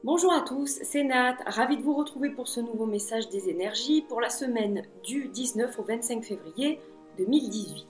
Bonjour à tous, c'est Nat, ravie de vous retrouver pour ce nouveau message des énergies pour la semaine du 19 au 25 février 2018.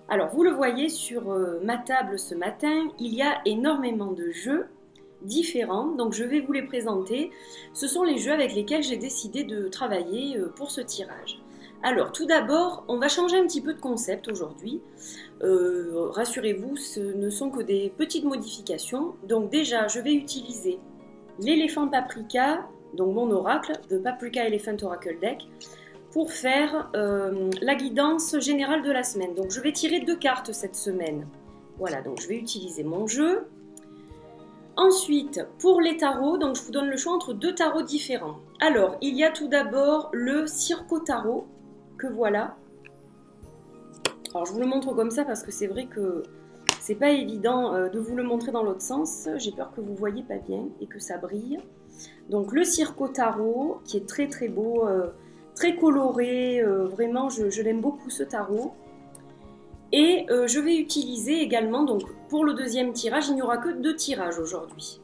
Alors vous le voyez sur ma table ce matin, il y a énormément de jeux différents, donc je vais vous les présenter. Ce sont les jeux avec lesquels j'ai décidé de travailler pour ce tirage. Alors tout d'abord, on va changer un petit peu de concept aujourd'hui. Rassurez-vous, ce ne sont que des petites modifications. Donc déjà, je vais utiliser l'éléphant paprika, donc mon oracle, The Paprika Elephant Oracle Deck, pour faire la guidance générale de la semaine. Donc je vais tirer 2 cartes cette semaine. Voilà, donc je vais utiliser mon jeu. Ensuite, pour les tarots, donc je vous donne le choix entre 2 tarots différents. Alors, il y a tout d'abord le Circo Tarot, que voilà. Alors je vous le montre comme ça parce que c'est vrai que c'est pas évident de vous le montrer dans l'autre sens. J'ai peur que vous voyez pas bien et que ça brille. Donc le Circo Tarot qui est très très beau, très coloré. Vraiment, je l'aime beaucoup ce tarot. Et je vais utiliser également, donc pour le deuxième tirage, il n'y aura que 2 tirages aujourd'hui.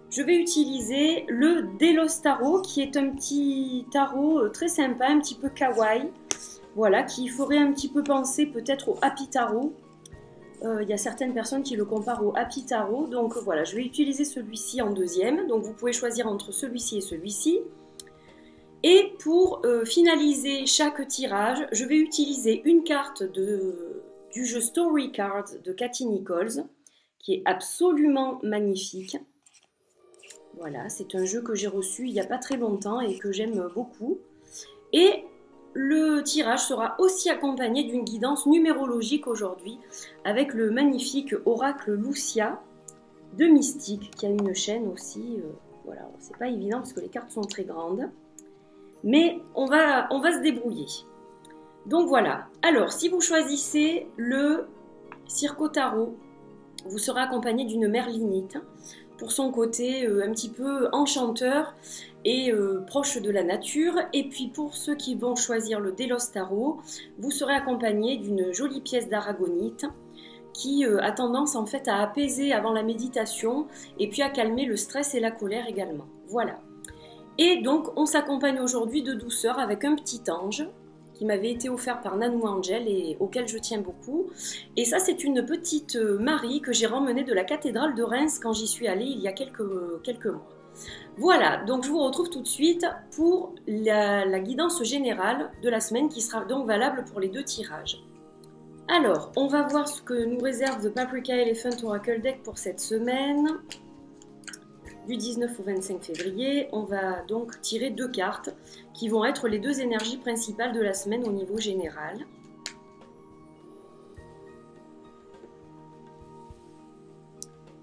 Je vais utiliser le Delos Tarot qui est un petit tarot très sympa, un petit peu kawaii. Voilà, qui ferait un petit peu penser peut-être au Happy Tarot. Il y a certaines personnes qui le comparent au Happy Tarot. Donc voilà, je vais utiliser celui-ci en deuxième. Donc vous pouvez choisir entre celui-ci et celui-ci. Et pour finaliser chaque tirage, je vais utiliser une carte du jeu Story Cards de Cathy Nichols, qui est absolument magnifique. Voilà, c'est un jeu que j'ai reçu il n'y a pas très longtemps et que j'aime beaucoup. Et le tirage sera aussi accompagné d'une guidance numérologique aujourd'hui avec le magnifique oracle Lucia de Mystique qui a une chaîne aussi. Voilà, c'est pas évident parce que les cartes sont très grandes, mais on va se débrouiller. Donc voilà. Alors, si vous choisissez le Circo Tarot, vous serez accompagné d'une merlinite pour son côté un petit peu enchanteur et proche de la nature. Et puis pour ceux qui vont choisir le Delos Tarot, vous serez accompagné d'une jolie pièce d'aragonite qui a tendance en fait à apaiser avant la méditation et puis à calmer le stress et la colère également. Voilà. Et donc on s'accompagne aujourd'hui de douceur avec un petit ange qui m'avait été offert par Nanou Angel et auquel je tiens beaucoup. Et ça, c'est une petite Marie que j'ai ramenée de la cathédrale de Reims quand j'y suis allée il y a quelques mois. Voilà, donc je vous retrouve tout de suite pour la guidance générale de la semaine qui sera donc valable pour les 2 tirages. Alors, on va voir ce que nous réserve The Paprika Elephant Oracle Deck pour cette semaine. Du 19 au 25 février, on va donc tirer 2 cartes qui vont être les 2 énergies principales de la semaine au niveau général.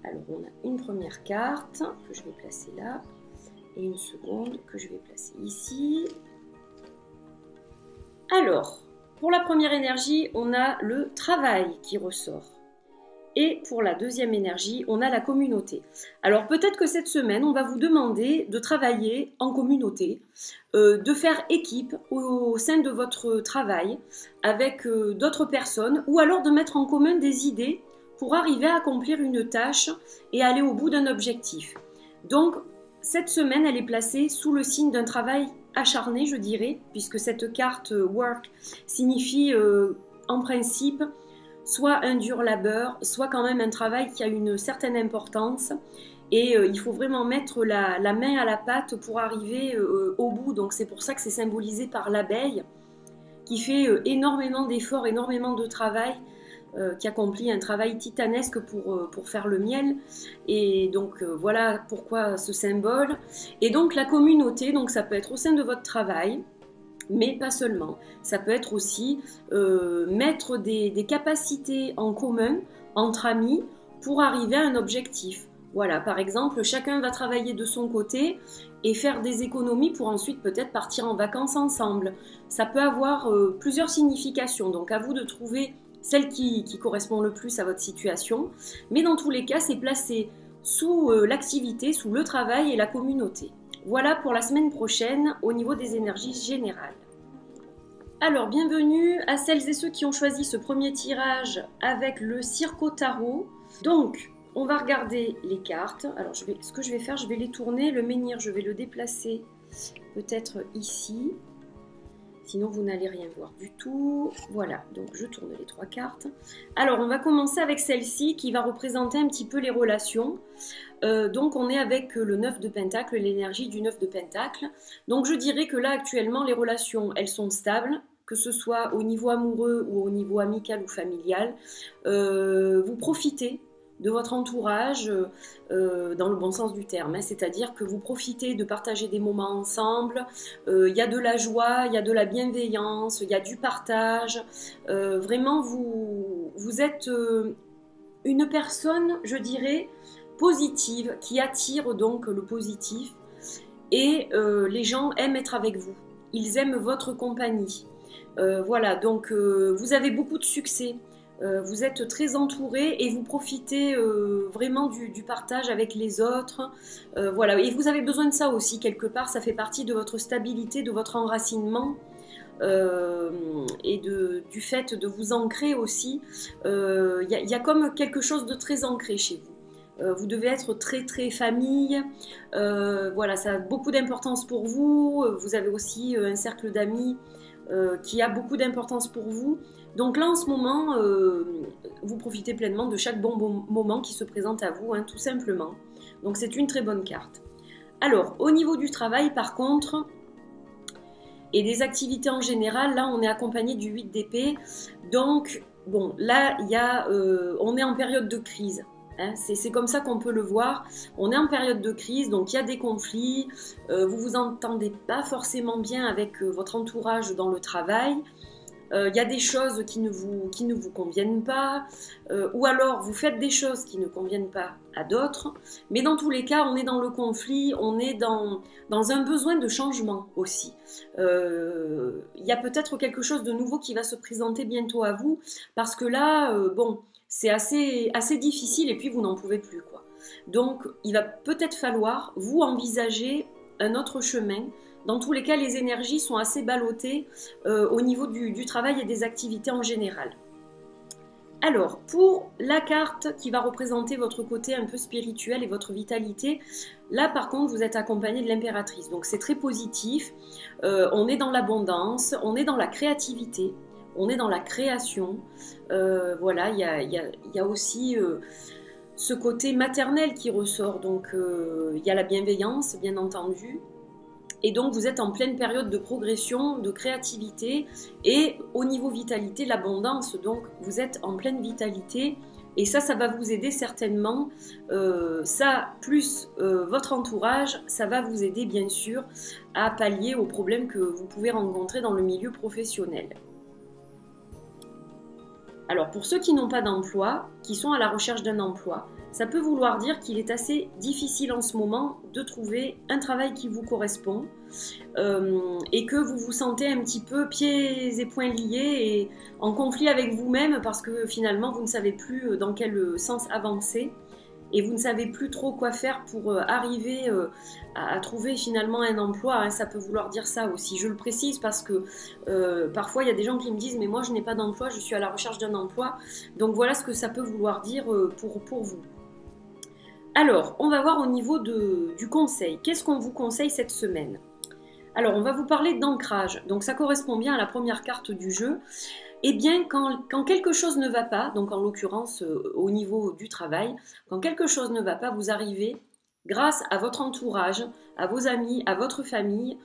Alors on a une première carte que je vais placer là et une seconde que je vais placer ici. Alors, pour la première énergie, on a le travail qui ressort. Et pour la deuxième énergie, on a la communauté. Alors peut-être que cette semaine, on va vous demander de travailler en communauté, de faire équipe au sein de votre travail avec d'autres personnes, ou alors de mettre en commun des idées pour arriver à accomplir une tâche et aller au bout d'un objectif. Donc cette semaine, elle est placée sous le signe d'un travail acharné, je dirais, puisque cette carte Work signifie en principe soit un dur labeur, soit quand même un travail qui a une certaine importance. Et il faut vraiment mettre la main à la pâte pour arriver au bout. Donc c'est pour ça que c'est symbolisé par l'abeille, qui fait énormément d'efforts, énormément de travail, qui accomplit un travail titanesque pour faire le miel. Et donc voilà pourquoi ce symbole. Et donc la communauté, donc ça peut être au sein de votre travail, mais pas seulement. Ça peut être aussi mettre des capacités en commun entre amis pour arriver à un objectif. Voilà, par exemple, chacun va travailler de son côté et faire des économies pour ensuite peut-être partir en vacances ensemble. Ça peut avoir plusieurs significations, donc à vous de trouver celle qui correspond le plus à votre situation. Mais dans tous les cas, c'est placé sous l'activité, sous le travail et la communauté. Voilà pour la semaine prochaine au niveau des énergies générales. Alors, bienvenue à celles et ceux qui ont choisi ce premier tirage avec le Circo Tarot. Donc, on va regarder les cartes. Alors, ce que je vais faire, je vais les tourner. Le menhir, je vais le déplacer peut-être ici. Sinon, vous n'allez rien voir du tout. Voilà, donc je tourne les 3 cartes. Alors, on va commencer avec celle-ci qui va représenter un petit peu les relations. Donc, on est avec le 9 de Pentacle, l'énergie du 9 de Pentacle. Donc, je dirais que là, actuellement, les relations, elles sont stables, que ce soit au niveau amoureux ou au niveau amical ou familial. Vous profitez de votre entourage dans le bon sens du terme, hein, c'est-à-dire que vous profitez de partager des moments ensemble, il y a de la joie, il y a de la bienveillance, il y a du partage, vraiment vous êtes une personne, je dirais, positive, qui attire donc le positif et les gens aiment être avec vous, ils aiment votre compagnie. Voilà, donc vous avez beaucoup de succès. Vous êtes très entouré et vous profitez vraiment du partage avec les autres. Voilà, et vous avez besoin de ça aussi quelque part, ça fait partie de votre stabilité, de votre enracinement et du fait de vous ancrer aussi. Y a comme quelque chose de très ancré chez vous. Vous devez être très très famille, voilà, ça a beaucoup d'importance pour vous. Vous avez aussi un cercle d'amis qui a beaucoup d'importance pour vous. Donc là en ce moment, vous profitez pleinement de chaque bon moment qui se présente à vous, hein, tout simplement. Donc c'est une très bonne carte. Alors au niveau du travail par contre, et des activités en général, là on est accompagné du 8 d'épée. Donc bon, là on est en période de crise. Hein, c'est comme ça qu'on peut le voir. On est en période de crise, donc il y a des conflits, vous vous entendez pas forcément bien avec votre entourage dans le travail. Il y a des choses qui ne vous conviennent pas, ou alors vous faites des choses qui ne conviennent pas à d'autres, mais dans tous les cas, on est dans le conflit, on est dans un besoin de changement aussi. Il y a peut-être quelque chose de nouveau qui va se présenter bientôt à vous, parce que là, bon, c'est assez difficile et puis vous n'en pouvez plus, quoi. Donc, il va peut-être falloir vous envisager un autre chemin. Dans tous les cas, les énergies sont assez ballottées au niveau du travail et des activités en général. Alors, pour la carte qui va représenter votre côté un peu spirituel et votre vitalité, là par contre, vous êtes accompagné de l'impératrice. Donc c'est très positif, on est dans l'abondance, on est dans la créativité, on est dans la création. Voilà, il y a aussi ce côté maternel qui ressort. Donc il y a la bienveillance, bien entendu. Et donc vous êtes en pleine période de progression, de créativité et au niveau vitalité, l'abondance, donc vous êtes en pleine vitalité et ça va vous aider certainement, ça plus votre entourage, ça va vous aider bien sûr à pallier aux problèmes que vous pouvez rencontrer dans le milieu professionnel. Alors pour ceux qui n'ont pas d'emploi, qui sont à la recherche d'un emploi, ça peut vouloir dire qu'il est assez difficile en ce moment de trouver un travail qui vous correspond et que vous vous sentez un petit peu pieds et poings liés et en conflit avec vous-même parce que finalement vous ne savez plus dans quel sens avancer et vous ne savez plus trop quoi faire pour arriver à trouver finalement un emploi. Hein, ça peut vouloir dire ça aussi. Je le précise parce que parfois il y a des gens qui me disent « mais moi je n'ai pas d'emploi, je suis à la recherche d'un emploi ». Donc voilà ce que ça peut vouloir dire pour vous. Alors, on va voir au niveau du conseil. Qu'est-ce qu'on vous conseille cette semaine? Alors, on va vous parler d'ancrage. Donc, ça correspond bien à la première carte du jeu. Eh bien, quand quelque chose ne va pas, donc en l'occurrence au niveau du travail, quand quelque chose ne va pas, vous arrivez, grâce à votre entourage, à vos amis, à votre famille,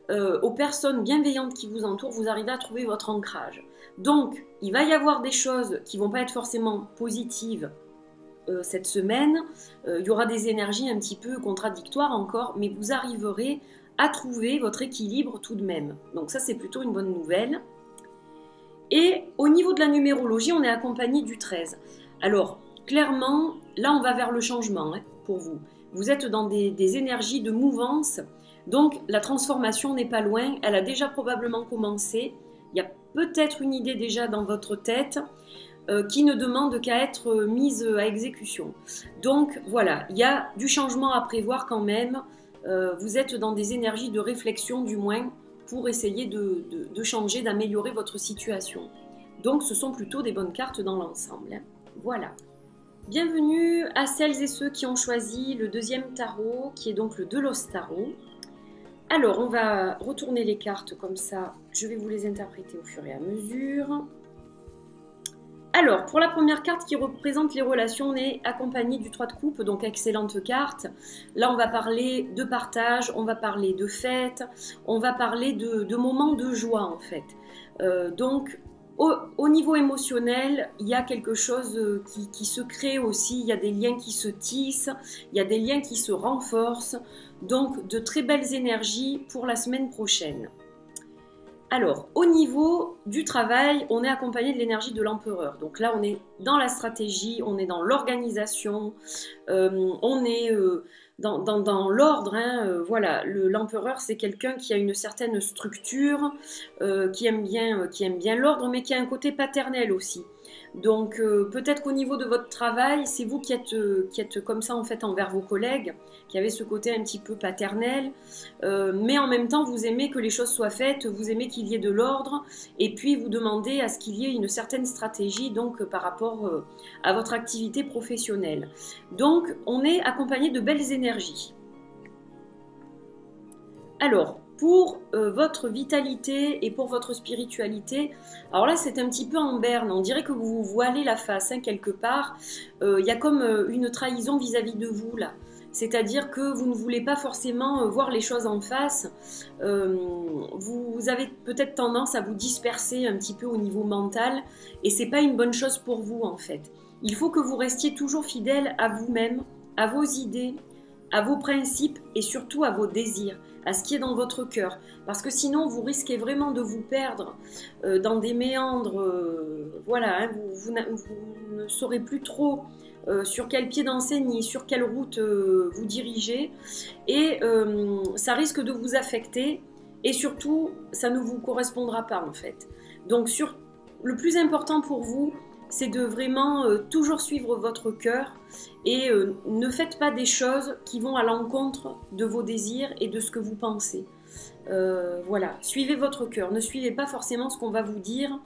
aux personnes bienveillantes qui vous entourent, vous arrivez à trouver votre ancrage. Donc, il va y avoir des choses qui ne vont pas être forcément positives cette semaine, il y aura des énergies un petit peu contradictoires encore, mais vous arriverez à trouver votre équilibre tout de même. Donc ça, c'est plutôt une bonne nouvelle. Et au niveau de la numérologie, on est accompagné du 13. Alors, clairement, là, on va vers le changement hein, pour vous. Vous êtes dans des énergies de mouvance, donc la transformation n'est pas loin, elle a déjà probablement commencé. Il y a peut-être une idée déjà dans votre tête, qui ne demande qu'à être mise à exécution. Donc voilà, il y a du changement à prévoir quand même. Vous êtes dans des énergies de réflexion du moins pour essayer de changer, d'améliorer votre situation. Donc ce sont plutôt des bonnes cartes dans l'ensemble. Hein. Voilà. Bienvenue à celles et ceux qui ont choisi le deuxième tarot, qui est donc le Delos Tarot. Alors, on va retourner les cartes comme ça, je vais vous les interpréter au fur et à mesure. Alors, pour la première carte qui représente les relations, on est accompagné du 3 de coupe, donc excellente carte. Là, on va parler de partage, on va parler de fête, on va parler de moments de joie en fait. Donc, au niveau émotionnel, il y a quelque chose qui se crée aussi, il y a des liens qui se tissent, il y a des liens qui se renforcent. Donc, de très belles énergies pour la semaine prochaine. Alors, au niveau du travail, on est accompagné de l'énergie de l'empereur. Donc là, on est dans la stratégie, on est dans l'organisation, on est dans l'ordre. Hein, voilà, l'empereur, c'est quelqu'un qui a une certaine structure, qui aime bien l'ordre, mais qui a un côté paternel aussi. Donc peut-être qu'au niveau de votre travail, c'est vous qui êtes comme ça en fait envers vos collègues, qui avez ce côté un petit peu paternel, mais en même temps vous aimez que les choses soient faites, vous aimez qu'il y ait de l'ordre, et puis vous demandez à ce qu'il y ait une certaine stratégie donc par rapport à votre activité professionnelle. Donc on est accompagné de belles énergies. Alors, pour votre vitalité et pour votre spiritualité, alors là c'est un petit peu en berne, on dirait que vous vous voilez la face hein, quelque part, il y a comme une trahison vis-à-vis de vous là, c'est-à-dire que vous ne voulez pas forcément voir les choses en face, vous avez peut-être tendance à vous disperser un petit peu au niveau mental et c'est pas une bonne chose pour vous en fait. Il faut que vous restiez toujours fidèle à vous-même, à vos idées, à vos principes et surtout à vos désirs, à ce qui est dans votre cœur. Parce que sinon, vous risquez vraiment de vous perdre dans des méandres. Voilà, hein, vous ne saurez plus trop sur quel pied danser ni sur quelle route vous dirigez. Et ça risque de vous affecter. Et surtout, ça ne vous correspondra pas en fait. Donc, le plus important pour vous, c'est de vraiment toujours suivre votre cœur et ne faites pas des choses qui vont à l'encontre de vos désirs et de ce que vous pensez. Voilà, suivez votre cœur, ne suivez pas forcément ce qu'on va vous dire,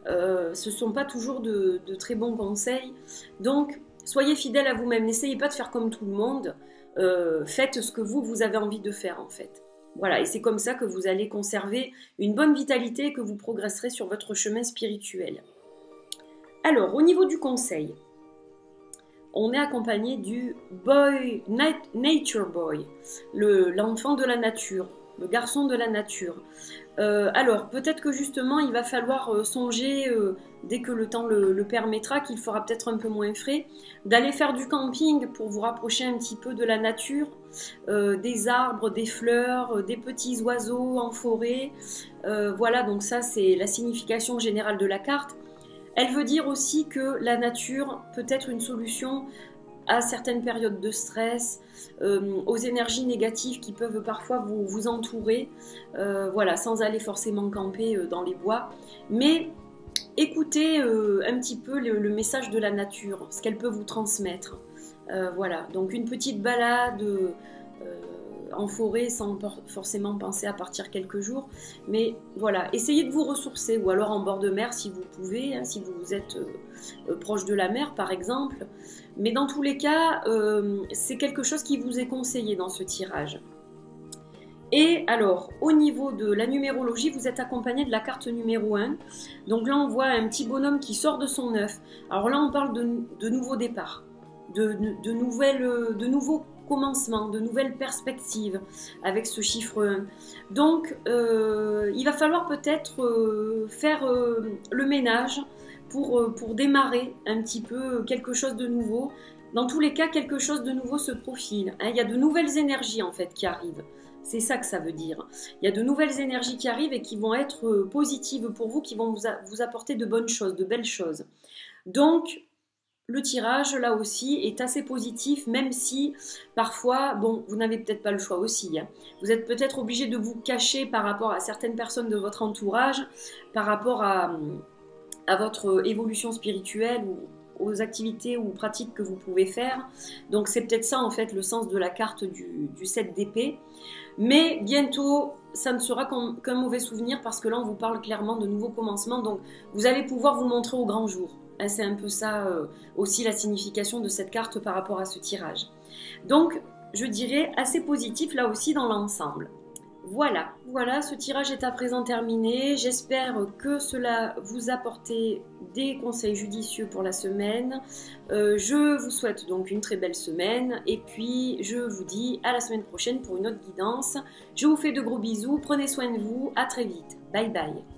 ce ne sont pas toujours de très bons conseils, donc soyez fidèle à vous-même, n'essayez pas de faire comme tout le monde, faites ce que vous avez envie de faire en fait. Voilà, et c'est comme ça que vous allez conserver une bonne vitalité et que vous progresserez sur votre chemin spirituel. Alors, au niveau du conseil, on est accompagné du boy, nature boy, l'enfant de la nature, le garçon de la nature. Alors, peut-être que justement, il va falloir songer, dès que le temps le permettra, qu'il fera peut-être un peu moins frais, d'aller faire du camping pour vous rapprocher un petit peu de la nature, des arbres, des fleurs, des petits oiseaux en forêt. Voilà, donc ça, c'est la signification générale de la carte. Elle veut dire aussi que la nature peut être une solution à certaines périodes de stress, aux énergies négatives qui peuvent parfois vous entourer, voilà, sans aller forcément camper dans les bois. Mais écoutez un petit peu le message de la nature, ce qu'elle peut vous transmettre. Voilà, donc une petite balade en forêt sans forcément penser à partir quelques jours, mais voilà, essayez de vous ressourcer, ou alors en bord de mer si vous pouvez, hein, si vous êtes proche de la mer par exemple, mais dans tous les cas c'est quelque chose qui vous est conseillé dans ce tirage. Et alors, au niveau de la numérologie, vous êtes accompagné de la carte numéro 1. Donc là, on voit un petit bonhomme qui sort de son œuf. Alors là, on parle de nouveaux départs, de nouveaux commencement, de nouvelles perspectives avec ce chiffre 1. Donc, il va falloir peut-être faire le ménage pour démarrer un petit peu quelque chose de nouveau. Dans tous les cas, quelque chose de nouveau se profile. Hein, il y a de nouvelles énergies en fait qui arrivent. C'est ça que ça veut dire. Il y a de nouvelles énergies qui arrivent et qui vont être positives pour vous, qui vont vous apporter de bonnes choses, de belles choses. Donc, le tirage, là aussi, est assez positif, même si, parfois, bon, vous n'avez peut-être pas le choix aussi. Hein. Vous êtes peut-être obligé de vous cacher par rapport à certaines personnes de votre entourage, par rapport à votre évolution spirituelle ou aux activités ou pratiques que vous pouvez faire. Donc, c'est peut-être ça, en fait, le sens de la carte du 7 d'épée. Mais bientôt, ça ne sera qu'un mauvais souvenir parce que là, on vous parle clairement de nouveaux commencements. Donc, vous allez pouvoir vous montrer au grand jour. C'est un peu ça aussi la signification de cette carte par rapport à ce tirage. Donc, je dirais assez positif là aussi dans l'ensemble. Voilà, ce tirage est à présent terminé. J'espère que cela vous apportait des conseils judicieux pour la semaine. Je vous souhaite donc une très belle semaine et puis je vous dis à la semaine prochaine pour une autre guidance. Je vous fais de gros bisous, prenez soin de vous, à très vite. Bye bye.